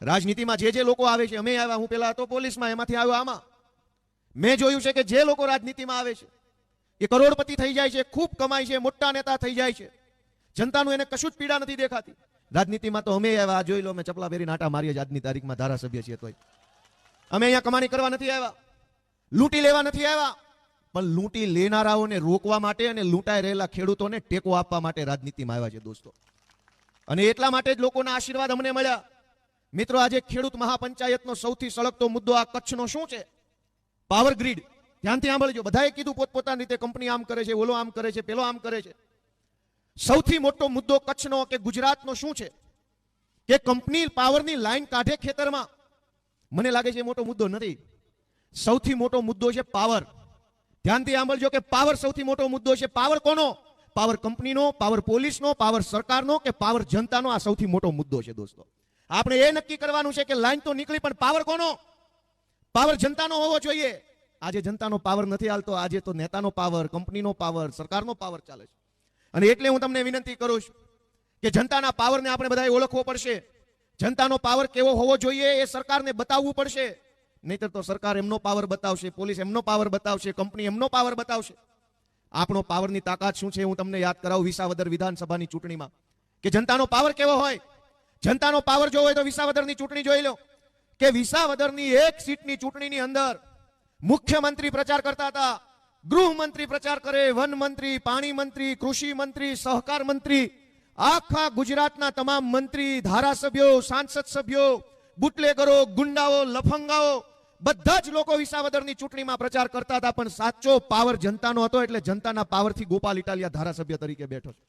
રાજનીતિમાં જે લોકો આવે છે, અમે આવ્યા, હું પેલા હતો પોલીસમાં, એમાંથી આવ્યો આમાં, મેં જોયું છે કે જે લોકો રાજનીતિમાં આવે છે એ કરોડપતિ થઈ જાય છે, ખૂબ કમાય છે, મોટા નેતા થઈ જાય છે, જનતાનું એને કશું જ પીડા નથી દેખાતી. રાજનીતિમાં તો અમે આવ્યા, જોઈ લો, અમે ચપલા પહેરીને આટા મારીએ આજની તારીખમાં ધારાસભ્ય છીએ, તોય અમે અહીંયા કમાણી કરવા નથી આવ્યા, લૂંટી લેવા નથી આવ્યા, પણ લૂંટી લેનારાઓને રોકવા માટે અને લૂંટાઈ રહેલા ખેડૂતોને ટેકો આપવા માટે રાજનીતિમાં આવ્યા છે દોસ્તો. અને એટલા માટે જ લોકોના આશીર્વાદ અમને મળ્યા. મિત્રો, આજે ખેડૂત મહાપંચાયતનો સૌથી સળગતો મુદ્દો આ કચ્છનો શું છે? Power grid. ધ્યાનથી સાંભળજો. બધાએ કીધું પોતપોતાની રીતે, કંપની આમ કરે છે, ઓલો આમ કરે છે, પેલો આમ કરે છે. સૌથી મોટો મુદ્દો કચ્છનો કે ગુજરાતનો શું છે? કે કંપની પાવરની લાઈન કાઢે ખેતરમાં. મને લાગે છે એ મોટો મુદ્દો નથી. સૌથી મોટો મુદ્દો છે પાવર. ધ્યાનથી સાંભળજો કે પાવર સૌથી મોટો મુદ્દો છે. પાવર કોનો? પાવર કંપનીનો, પાવર પોલીસનો, પાવર સરકારનો કે પાવર જનતાનો? આ સૌથી મોટો મુદ્દો છે દોસ્તો. આપણે એ નક્કી કરવાનું છે કે લાઈન તો નીકળી, પણ પાવર કોનો? પાવર જનતાનો હોવો જોઈએ. આજે જનતાનો પાવર નથી હાલતો. આજે તો નેતાનો પાવર, કંપનીનો પાવર, સરકારનો પાવર ચાલે છે. અને એટલે હું તમને વિનંતી કરું છું કે જનતાના પાવરને આપણે બધાએ ઓળખવો પડશે. જનતાનો પાવર કેવો હોવો જોઈએ એ સરકારને બતાવવું પડશે. નહીતર તો સરકાર એમનો પાવર બતાવશે, પોલીસ એમનો પાવર બતાવશે, કંપની એમનો પાવર બતાવશે. આપણો પાવરની તાકાત શું છે હું તમને યાદ કરાવું વિસાવદર વિધાનસભાની ચૂંટણીમાં, કે જનતાનો પાવર કેવો હોય. જનતાનો પાવર જોવો હોય તો વિસાવદરની ચૂંટણી જોઈ લો, કે વિસાવદરની એક સીટની ચૂંટણીની અંદર મુખ્યમંત્રી પ્રચાર કરતા હતા, ગૃહમંત્રી પ્રચાર કરે, વન મંત્રી, પાણી મંત્રી, કૃષિ મંત્રી, સહકાર મંત્રી, આખા ગુજરાતના તમામ મંત્રી, ધારાસભ્યો, સાંસદ સભ્યો, બુટલેગરો, ગુંડાઓ, લફંગાઓ, બધા જ લોકો વિસાવદરની ચૂંટણીમાં પ્રચાર કરતા હતા. પણ સાચો પાવર જનતાનો હતો, એટલે જનતાના પાવરથી ગોપાલ ઇટાલિયા ધારાસભ્ય તરીકે બેઠો છે.